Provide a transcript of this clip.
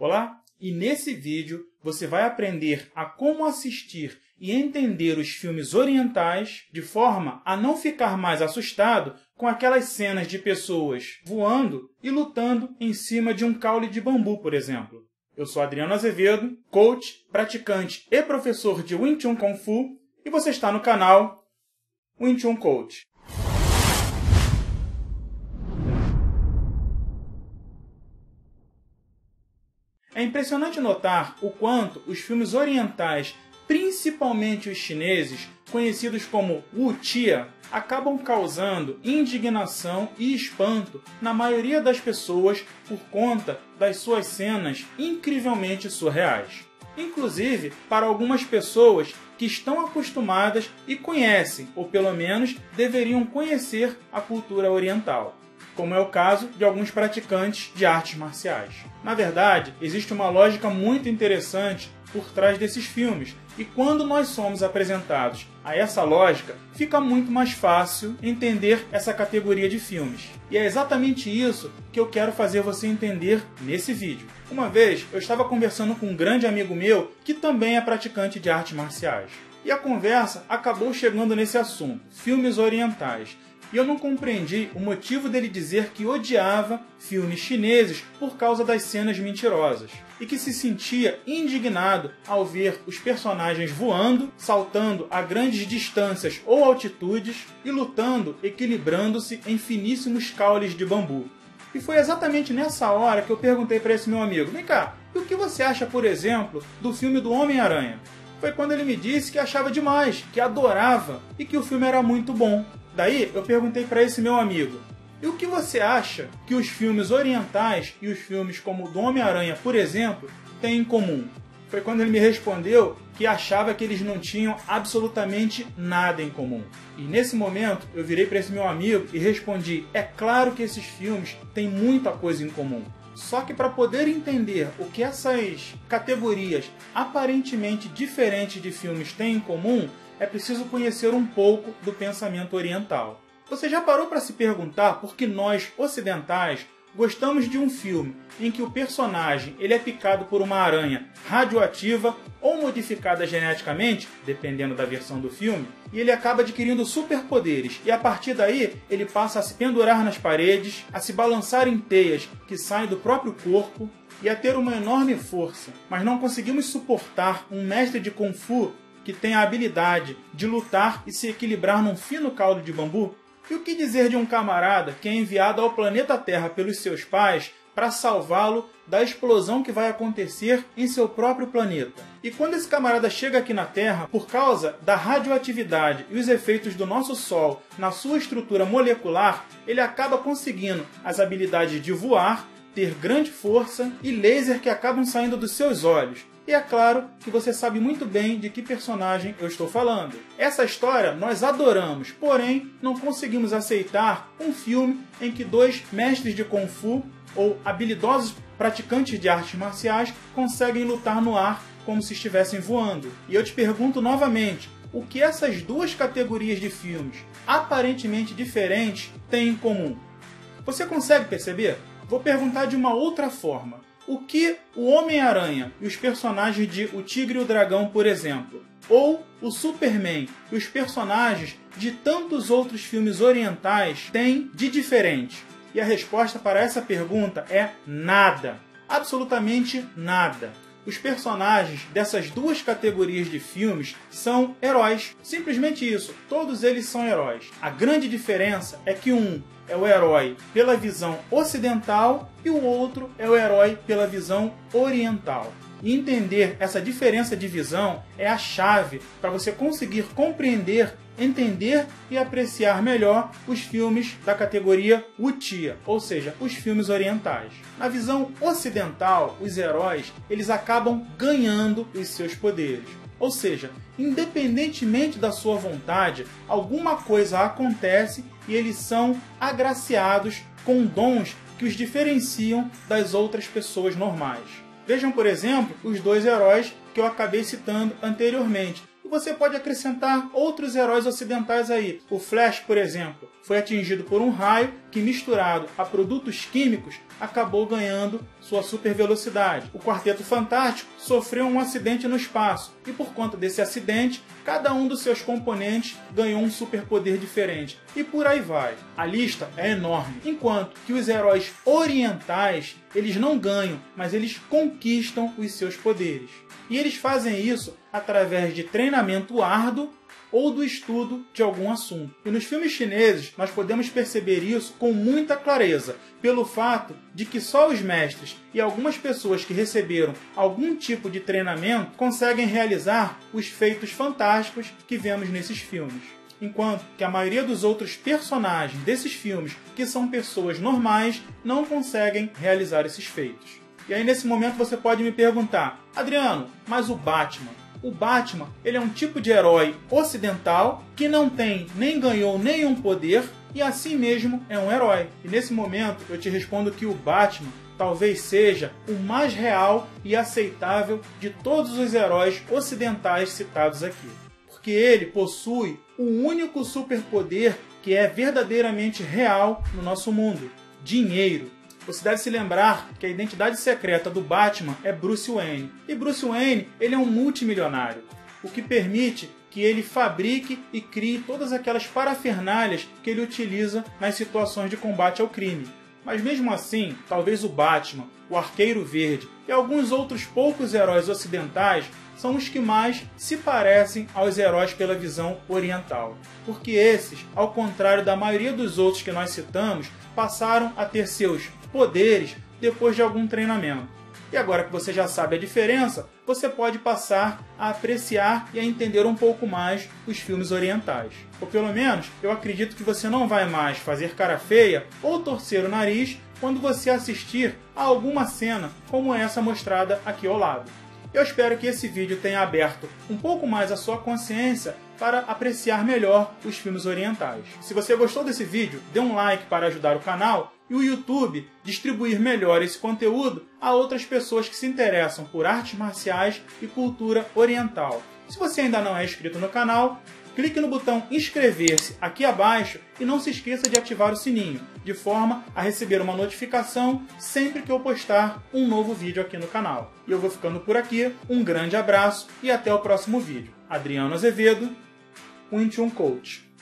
Olá! E nesse vídeo você vai aprender a como assistir e entender os filmes orientais de forma a não ficar mais assustado com aquelas cenas de pessoas voando e lutando em cima de um caule de bambu, por exemplo. Eu sou Adriano Azevedo, coach, praticante e professor de Wing Chun Kung Fu, e você está no canal Wing Chun Coach. É impressionante notar o quanto os filmes orientais, principalmente os chineses, conhecidos como wuxia, acabam causando indignação e espanto na maioria das pessoas por conta das suas cenas incrivelmente surreais. Inclusive para algumas pessoas que estão acostumadas e conhecem, ou pelo menos deveriam conhecer, a cultura oriental, como é o caso de alguns praticantes de artes marciais. Na verdade, existe uma lógica muito interessante por trás desses filmes, e quando nós somos apresentados a essa lógica, fica muito mais fácil entender essa categoria de filmes. E é exatamente isso que eu quero fazer você entender nesse vídeo. Uma vez, eu estava conversando com um grande amigo meu que também é praticante de artes marciais. E a conversa acabou chegando nesse assunto, filmes orientais. E eu não compreendi o motivo dele dizer que odiava filmes chineses por causa das cenas mentirosas, e que se sentia indignado ao ver os personagens voando, saltando a grandes distâncias ou altitudes e lutando equilibrando-se em finíssimos caules de bambu. E foi exatamente nessa hora que eu perguntei para esse meu amigo: vem cá, e o que você acha, por exemplo, do filme do Homem-Aranha? Foi quando ele me disse que achava demais, que adorava e que o filme era muito bom. Daí eu perguntei para esse meu amigo: e o que você acha que os filmes orientais e os filmes como o do Homem-Aranha, por exemplo, têm em comum? Foi quando ele me respondeu que achava que eles não tinham absolutamente nada em comum. E nesse momento eu virei para esse meu amigo e respondi: é claro que esses filmes têm muita coisa em comum. Só que para poder entender o que essas categorias aparentemente diferentes de filmes têm em comum, é preciso conhecer um pouco do pensamento oriental. Você já parou para se perguntar por que nós, ocidentais, gostamos de um filme em que o personagem ele é picado por uma aranha radioativa ou modificada geneticamente, dependendo da versão do filme, e ele acaba adquirindo superpoderes, e a partir daí ele passa a se pendurar nas paredes, a se balançar em teias que saem do próprio corpo e a ter uma enorme força, mas não conseguimos suportar um mestre de Kung Fu que tem a habilidade de lutar e se equilibrar num fino caule de bambu? E o que dizer de um camarada que é enviado ao planeta Terra pelos seus pais para salvá-lo da explosão que vai acontecer em seu próprio planeta? E quando esse camarada chega aqui na Terra, por causa da radioatividade e os efeitos do nosso Sol na sua estrutura molecular, ele acaba conseguindo as habilidades de voar, ter grande força e laser que acabam saindo dos seus olhos. E é claro que você sabe muito bem de que personagem eu estou falando. Essa história nós adoramos, porém não conseguimos aceitar um filme em que dois mestres de Kung Fu ou habilidosos praticantes de artes marciais conseguem lutar no ar como se estivessem voando. E eu te pergunto novamente, o que essas duas categorias de filmes aparentemente diferentes têm em comum? Você consegue perceber? Vou perguntar de uma outra forma. O que o Homem-Aranha e os personagens de O Tigre e o Dragão, por exemplo, ou o Superman e os personagens de tantos outros filmes orientais têm de diferente? E a resposta para essa pergunta é nada. Absolutamente nada. Os personagens dessas duas categorias de filmes são heróis. Simplesmente isso. Todos eles são heróis. A grande diferença é que um é o herói pela visão ocidental e o outro é o herói pela visão oriental. E entender essa diferença de visão é a chave para você conseguir compreender, entender e apreciar melhor os filmes da categoria wuxia, ou seja, os filmes orientais. Na visão ocidental, os heróis eles acabam ganhando os seus poderes. Ou seja, independentemente da sua vontade, alguma coisa acontece e eles são agraciados com dons que os diferenciam das outras pessoas normais. Vejam, por exemplo, os dois heróis que eu acabei citando anteriormente, E você pode acrescentar outros heróis ocidentais aí. O Flash, por exemplo, foi atingido por um raio que, misturado a produtos químicos, acabou ganhando sua super velocidade. O Quarteto Fantástico sofreu um acidente no espaço e, por conta desse acidente, cada um dos seus componentes ganhou um superpoder diferente. E por aí vai. A lista é enorme. Enquanto que os heróis orientais, eles não ganham, mas eles conquistam os seus poderes. E eles fazem isso através de treinamento árduo ou do estudo de algum assunto. E nos filmes chineses, nós podemos perceber isso com muita clareza, pelo fato de que só os mestres e algumas pessoas que receberam algum tipo de treinamento conseguem realizar os feitos fantásticos que vemos nesses filmes. Enquanto que a maioria dos outros personagens desses filmes, que são pessoas normais, não conseguem realizar esses feitos. E aí nesse momento você pode me perguntar: Adriano, mas o Batman? O Batman, ele é um tipo de herói ocidental que não tem nem ganhou nenhum poder e assim mesmo é um herói. E nesse momento eu te respondo que o Batman talvez seja o mais real e aceitável de todos os heróis ocidentais citados aqui. Porque ele possui o único superpoder que é verdadeiramente real no nosso mundo: dinheiro. Você deve se lembrar que a identidade secreta do Batman é Bruce Wayne. E Bruce Wayne, ele é um multimilionário, o que permite que ele fabrique e crie todas aquelas parafernálias que ele utiliza nas situações de combate ao crime. Mas mesmo assim, talvez o Batman, o Arqueiro Verde e alguns outros poucos heróis ocidentais são os que mais se parecem aos heróis pela visão oriental. Porque esses, ao contrário da maioria dos outros que nós citamos, passaram a ter seus poderes depois de algum treinamento. E agora que você já sabe a diferença, você pode passar a apreciar e a entender um pouco mais os filmes orientais. Ou pelo menos, eu acredito que você não vai mais fazer cara feia ou torcer o nariz quando você assistir a alguma cena como essa mostrada aqui ao lado. Eu espero que esse vídeo tenha aberto um pouco mais a sua consciência para apreciar melhor os filmes orientais. Se você gostou desse vídeo, dê um like para ajudar o canal e o YouTube distribuir melhor esse conteúdo a outras pessoas que se interessam por artes marciais e cultura oriental. Se você ainda não é inscrito no canal, clique no botão inscrever-se aqui abaixo e não se esqueça de ativar o sininho, de forma a receber uma notificação sempre que eu postar um novo vídeo aqui no canal. E eu vou ficando por aqui, um grande abraço e até o próximo vídeo. Adriano Azevedo, Wing Chun Coach.